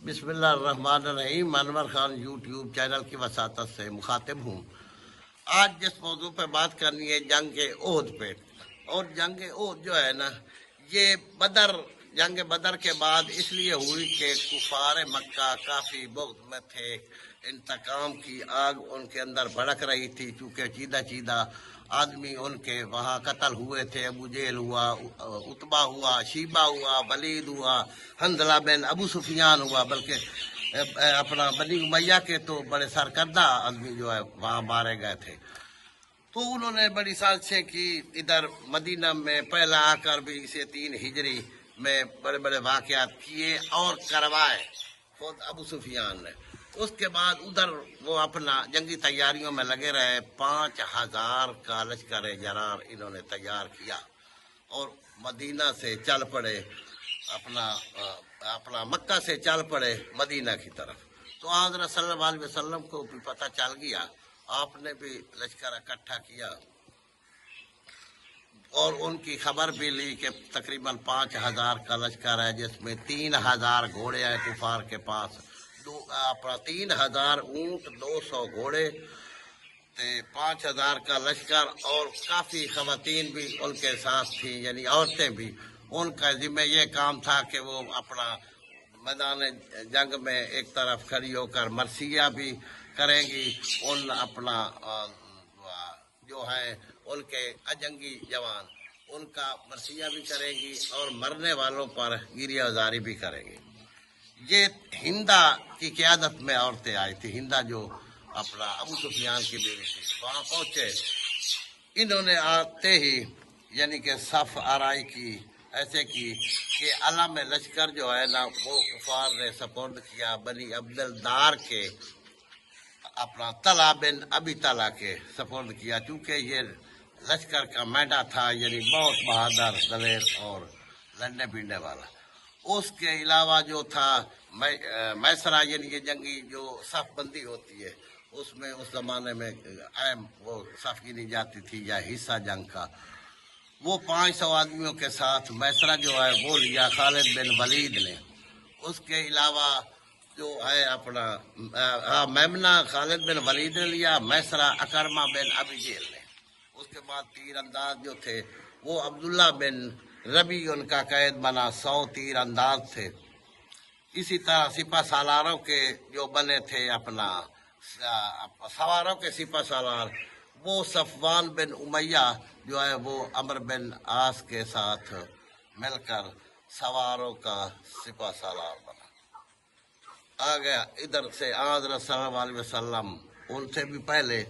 بسم اللہ الرحمن الرحیم۔ انور خان یوٹیوب چینل کی وساطت سے مخاطب ہوں۔ آج جس موضوع پہ بات کرنی ہے جنگ احد پہ، اور جنگ احد جو ہے نا، یہ جنگ بدر کے بعد اس لیے ہوئی کہ کفار مکہ کافی بغض میں تھے، انتقام کی آگ ان کے اندر بھڑک رہی تھی، چونکہ چیدہ آدمی ان کے وہاں قتل ہوئے تھے۔ ابو جہل ہوا، عتبہ ہوا، شیبہ ہوا، ولید ہوا، حنظلہ بن ابو سفیان ہوا، بلکہ اپنا بنی امیہ کے تو بڑے سرکردہ آدمی جو ہے وہاں مارے گئے تھے۔ تو انہوں نے بڑی سازشیں کی، ادھر مدینہ میں پہلا آ کر بھی اسے 3 ہجری میں بڑے بڑے واقعات کیے اور کروائے خود ابو سفیان نے۔ اس کے بعد ادھر وہ اپنا جنگی تیاریوں میں لگے رہے۔ 5000 کا لشکر جرار انہوں نے تیار کیا اور مدینہ سے چل پڑے، اپنا مکہ سے چل پڑے مدینہ کی طرف۔ تو حضرت صلی اللہ علیہ وسلم کو بھی پتہ چل گیا، آپ نے بھی لشکر اکٹھا کیا اور ان کی خبر بھی لی کہ تقریباً 5000 کا لشکر ہے، جس میں 3000 گھوڑے ہیں کفار کے پاس، 3000 اونٹ، 200 گھوڑے، 5000 کا لشکر، اور کافی خواتین بھی ان کے ساتھ تھیں، یعنی عورتیں بھی۔ ان کا ذمہ یہ کام تھا کہ وہ اپنا میدان جنگ میں ایک طرف کھڑی ہو کر مرثیہ بھی کریں گی، اپنا جو ہے ان کے اجنگی جوان، ان کا مرثیہ بھی کریں گی اور مرنے والوں پر گریہ ازاری بھی کریں گی۔ یہ ہندا کی قیادت میں عورتیں آئی تھی، ہندا جو اپنا ابو سفیان کی بیوی تھی، وہاں پہنچے۔ انہوں نے آتے ہی یعنی کہ صف آرائی کی، ایسے کی کہ علم لشکر جو ہے نا وہ کفار نے سپرد کیا بنی عبدالدار کے، اپنا طلحہ بن ابی طلحہ کے سپرد کیا، چونکہ یہ لشکر کا میڈا تھا، یعنی بہت بہادر، دلیر اور لڑنے بھیڑنے والا۔ اس کے علاوہ جو تھا میسرہ، یعنی یہ جنگی جو صف بندی ہوتی ہے، اس میں اس زمانے میں اہم وہ صف گنی جاتی تھی یا حصہ جنگ کا، وہ 500 آدمیوں کے ساتھ میسرہ جو ہے وہ لیا خالد بن ولید نے۔ اس کے علاوہ جو ہے اپنا میمنہ خالد بن ولید نے لیا، میسرہ اکرمہ بن ابی جہل نے۔ اس کے بعد تیر انداز جو تھے وہ عبداللہ بن ربی ان کا قید بنا، 100 تیر انداز تھے۔ اسی طرح سپہ سالاروں کے جو بنے تھے، اپنا سواروں کے سپہ سالار، وہ صفوان بن امیہ جو ہے وہ عمرو بن عاص کے ساتھ مل کر سواروں کا سپہ سالار بنا۔ آ گیا ادھر سے حضرت صلی اللہ علیہ وسلم ان سے بھی پہلے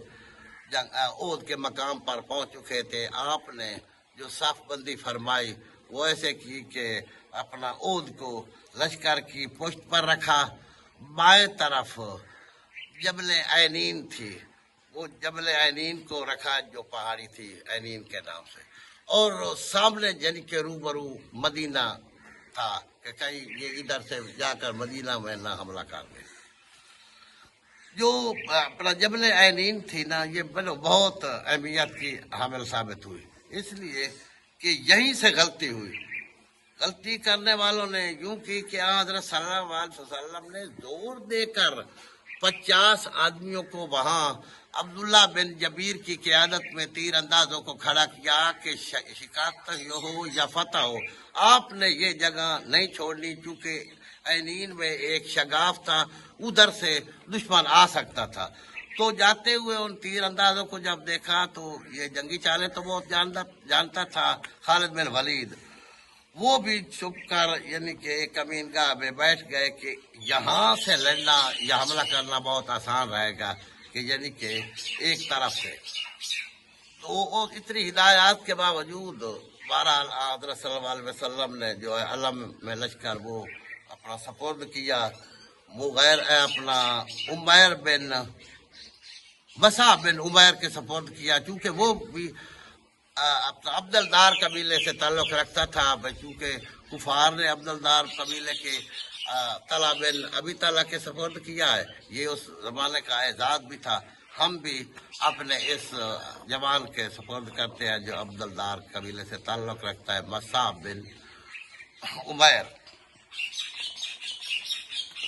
احد کے مقام پر پہنچ چکے تھے۔ آپ نے جو صف بندی فرمائی وہ ایسے کی کہ اپنا احد کو لشکر کی پشت پر رکھا، بائیں طرف جبل عینین تھی، وہ جبل عینین کو رکھا، جو پہاڑی تھی عینین کے نام سے، اور سامنے یعنی کہ روبرو مدینہ تھا کہ کہیں یہ ادھر سے جا کر مدینہ میں نہ حملہ کر دے۔ جو اپنا جبل عینین تھی نا، یہ بہت اہمیت کی حامل ثابت ہوئی، اس لیے کہ یہیں سے غلطی ہوئی۔ غلطی کرنے والوں نے یوں کی کہ حضرت صلی اللہ علیہ وسلم نے زور دے کر 50 آدمیوں کو وہاں عبداللہ بن جبیر کی قیادت میں تیر اندازوں کو کھڑا کیا کہ شکست ہو یا فتح ہو، آپ نے یہ جگہ نہیں چھوڑنی، چونکہ عینین میں ایک شگاف تھا، ادھر سے دشمن آ سکتا تھا۔ تو جاتے ہوئے ان تیر اندازوں کو جب دیکھا تو یہ جنگی چالیں تو بہت جانتا تھا خالد بن ولید، وہ بھی چھپ کر یعنی کہ ایک کمین گاہ میں بیٹھ گئے کہ یہاں سے لڑنا یا حملہ کرنا بہت آسان رہے گا، کہ یعنی کہ ایک طرف سے۔ تو اتنی ہدایات کے باوجود بہرحال حضرت صلی اللہ علیہ وسلم نے جو ہے علم میں لشکر وہ اپنا سپرد کیا، وہ اپنا عمیر بن مصعب بن عمیر کے سپرد کیا، چونکہ وہ بھی عبدالدار قبیلے سے تعلق رکھتا تھا، چونکہ کفار نے عبدالدار قبیلے کے طلحہ بن ابی طلحہ کے سپرد کیا ہے، یہ اس زمانے کا اعزاز بھی تھا۔ ہم بھی اپنے اس جوان کے سپرد کرتے ہیں جو عبدالدار قبیلے سے تعلق رکھتا ہے، مصعب بن عمیر۔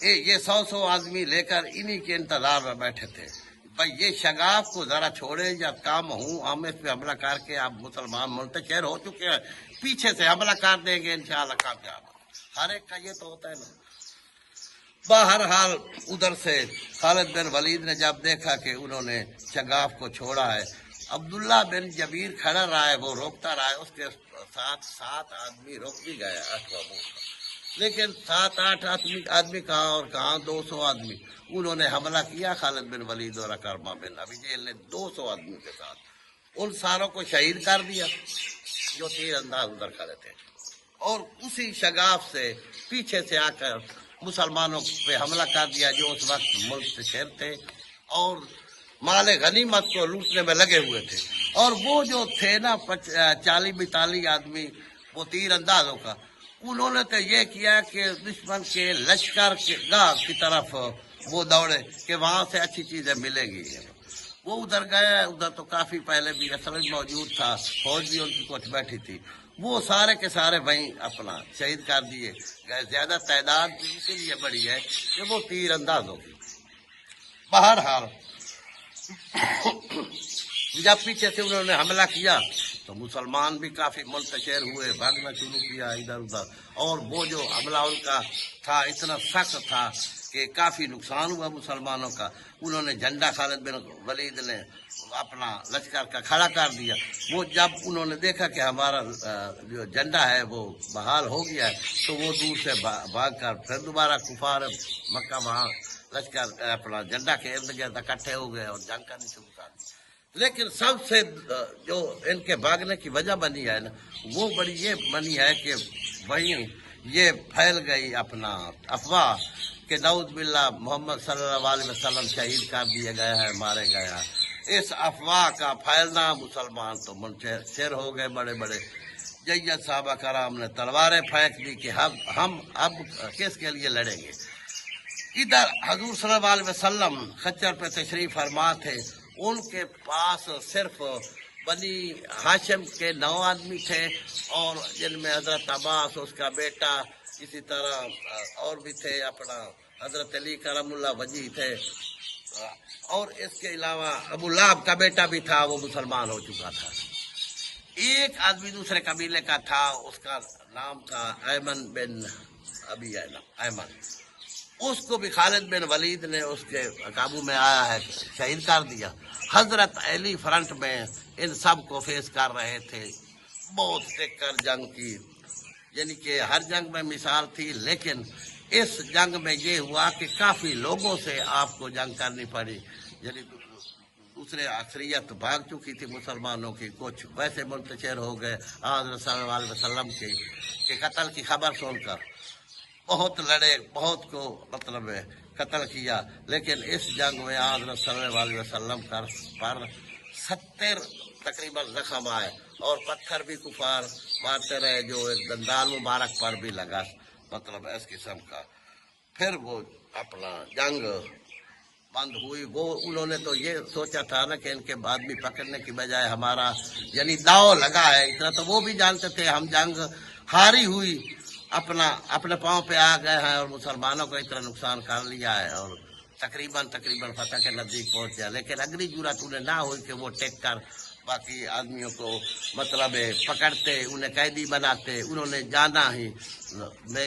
یہ 100 آدمی لے کر انہی کے انتظار میں بیٹھے تھے، بھائی یہ شگاف کو ذرا چھوڑے یا کام ہوں، ہم اس پہ حملہ کر کے آپ مسلمان منتشر ہو چکے ہیں، پیچھے سے حملہ کر دیں گے انشاءاللہ کامیاب۔ ہر ایک کا یہ تو ہوتا ہے نا۔ بہرحال ادھر سے خالد بن ولید نے جب دیکھا کہ انہوں نے شگاف کو چھوڑا ہے، عبداللہ بن جبیر کھڑا رہا ہے، وہ روکتا رہا ہے، اس کے ساتھ 7 آدمی روک بھی گئے 8 بابو، لیکن 7-8 آدمی کہاں اور کہاں 200 آدمی، انہوں نے حملہ کیا خالد بن ولید اور اکرمہ بن ابی جہل نے 200 آدمیوں کے ساتھ، ان ساروں کو شہید کر دیا جو تیر انداز ادھر کھڑے تھے، اور اسی شگاف سے پیچھے سے آ کر مسلمانوں پہ حملہ کر دیا جو اس وقت ملک سے شہر تھے اور مال غنیمت کو لوٹنے میں لگے ہوئے تھے۔ اور وہ جو تھے نا 40-42 آدمی وہ تیر اندازوں کا، انہوں نے تو یہ کیا کہ دشمن کے لشکر کے گاہ کی طرف وہ دوڑے کہ وہاں سے اچھی چیزیں ملیں گی۔ وہ ادھر گئے، ادھر تو کافی پہلے بھی اصل موجود تھا، فوج بھی ان کی کچھ بیٹھی تھی، وہ سارے کے سارے وہیں اپنا شہید کر دیے گئے۔ زیادہ تعداد اسی لیے بڑی ہے کہ وہ تیر انداز ہوگی۔ بہرحال جب پیچھے سے انہوں نے حملہ کیا تو مسلمان بھی کافی منتشر ہوئے، بھاگنا شروع کیا ادھر ادھر، اور وہ جو حملہ ان کا تھا اتنا سخت تھا کہ کافی نقصان ہوا مسلمانوں کا۔ انہوں نے جھنڈا خالد بن ولید نے اپنا لشکر کا کھڑا کر دیا، وہ جب انہوں نے دیکھا کہ ہمارا جو جھنڈا ہے وہ بحال ہو گیا ہے تو وہ دور سے بھاگ کر پھر دوبارہ کفار مکہ وہاں لشکر اپنا جھنڈا کے ارد گرد اکٹھے ہو گئے اور جنگ کرنی شروع کر دی۔ لیکن سب سے جو ان کے بھاگنے کی وجہ بنی ہے نا، وہ بڑی یہ بنی ہے کہ وہیں یہ پھیل گئی اپنا افواہ کہ نعوذ باللہ محمد صلی اللہ علیہ وسلم شہید کر دیے گئے ہیں، مارے گئے ہیں۔ اس افواہ کا پھیلنا مسلمان تو منتشر ہو گئے بڑے بڑے، جیت صحابہ کرام نے تلواریں پھینک دی کہ ہم اب کس کے لیے لڑیں گے۔ ادھر حضور صلی اللہ علیہ وسلم خچر پہ تشریف فرما تھے، ان کے پاس صرف بنی ہاشم کے 9 آدمی تھے، اور جن میں حضرت عباس اس کا بیٹا، اسی طرح اور بھی تھے، اپنا حضرت علی کرم اللہ وجہ تھے، اور اس کے علاوہ ابو لہب کا بیٹا بھی تھا، وہ مسلمان ہو چکا تھا۔ ایک آدمی دوسرے قبیلے کا تھا، اس کا نام تھا ایمن بن ابی ایمن، اس کو بھی خالد بن ولید نے اس کے قابو میں آیا ہے شہید کر دیا۔ حضرت علی فرنٹ میں ان سب کو فیس کر رہے تھے، بہت ٹک کر جنگ کی، یعنی کہ ہر جنگ میں مثال تھی، لیکن اس جنگ میں یہ ہوا کہ کافی لوگوں سے آپ کو جنگ کرنی پڑی، یعنی دوسرے اکثریت بھاگ چکی تھی مسلمانوں کی، کچھ ویسے منتشر ہو گئے حضرت صلی اللہ علیہ وسلم کے قتل کی خبر سن کر، بہت لڑے، بہت کو مطلب قتل کیا، لیکن اس جنگ میں حضرت صلی اللہ علیہ وسلم پر 70 تقریباً زخم آئے، اور پتھر بھی کفار مارتے رہے جو ایک دندان مبارک پر بھی لگا، مطلب اس قسم کا۔ پھر وہ اپنا جنگ بند ہوئی۔ وہ انہوں نے تو یہ سوچا تھا نا کہ ان کے آدمی پکڑنے کی بجائے ہمارا یعنی داؤ لگا ہے، اتنا تو وہ بھی جانتے تھے، ہم جنگ ہاری ہوئی اپنے پاؤں پہ آ گئے ہیں اور مسلمانوں کو اتنا نقصان کر لیا ہے اور تقریباً فتح کے نزدیک پہنچ گیا، لیکن اگلی جرات انہیں نہ ہوئی کہ وہ ٹیک کر باقی آدمیوں کو مطلب پکڑتے، انہیں قیدی بناتے، انہوں نے جانا ہی میں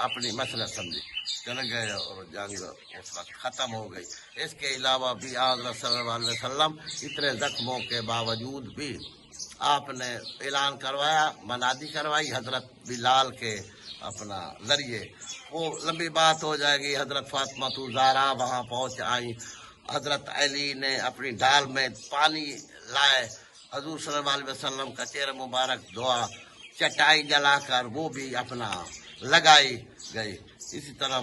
اپنی مسئلہ سمجھی چلے گئے اور جنگ اس وقت ختم ہو گئی۔ اس کے علاوہ بھی حضرت صلی اللہ علیہ وسلم اتنے زخموں کے باوجود بھی آپ نے اعلان کروایا، منادی کروائی حضرت بلال کے اپنا ذریعے، وہ لمبی بات ہو جائے گی۔ حضرت فاطمہ زہرا وہاں پہنچ آئی، حضرت علی نے اپنی ڈال میں پانی لائے، حضور صلی اللہ علیہ وسلم کا چہرہ مبارک دھوا، چٹائی جلا کر وہ بھی اپنا لگائی گئی۔ اسی طرح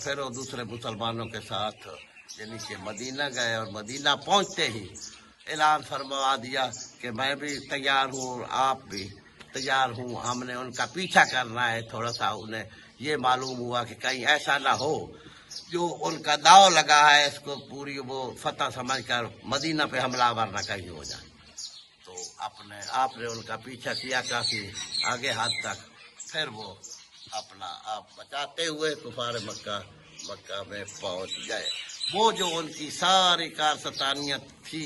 پھر وہ دوسرے مسلمانوں کے ساتھ یعنی کہ مدینہ گئے، اور مدینہ پہنچتے ہی اعلان فرما دیا کہ میں بھی تیار ہوں اور آپ بھی تیار ہوں، ہم نے ان کا پیچھا کرنا ہے۔ تھوڑا سا انہیں یہ معلوم ہوا کہ کہیں ایسا نہ ہو جو ان کا داؤ لگا ہے اس کو پوری وہ فتح سمجھ کر مدینہ پہ حملہ آور نہ کہیں ہو جائے، تو آپ نے ان کا پیچھا کیا کافی آگے حد تک، پھر وہ اپنا آپ بچاتے ہوئے کفار مکہ میں پہنچ گئے۔ وہ جو ان کی ساری کارستانیت تھی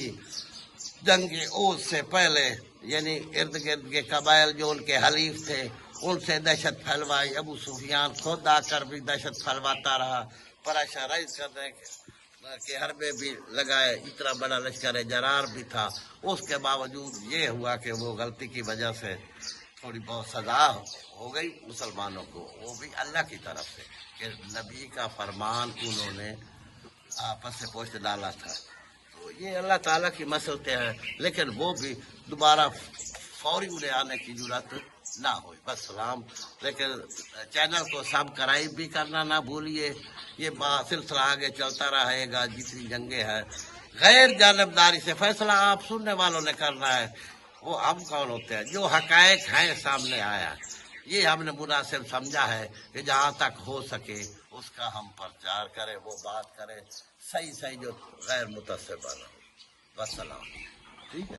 جنگ عہد سے پہلے، یعنی ارد گرد کے قبائل جو ان کے حلیف تھے ان سے دہشت پھیلوائی، ابو سفیان خود آ کر بھی دہشت پھیلواتا رہا، پریشرائز کرنے کے حربے بھی لگائے، اتنا بڑا لشکر جرار بھی تھا، اس کے باوجود یہ ہوا کہ وہ غلطی کی وجہ سے تھوڑی بہت سزا ہو گئی مسلمانوں کو، وہ بھی اللہ کی طرف سے کہ نبی کا فرمان انہوں نے آپس سے پوچھ ڈالا تھا۔ تو یہ اللہ تعالیٰ کی مسلطیں ہیں، لیکن وہ بھی دوبارہ فوری انہیں آنے کی ضرورت نہ ہوئی، بس سلام۔ لیکن چینل کو سبسکرائب بھی کرنا نہ بھولیے، یہ سلسلہ آگے چلتا رہے گا، جتنی جنگیں ہیں غیر جانبداری سے فیصلہ آپ سننے والوں نے کرنا ہے، وہ ہم کون ہوتے ہیں؟ جو حقائق ہیں سامنے آیا، یہ ہم نے مناسب سمجھا ہے کہ جہاں تک ہو سکے اس کا ہم پرچار کریں، وہ بات کریں صحیح جو غیر متعصبانہ ہو۔ والسلام۔ ٹھیک ہے۔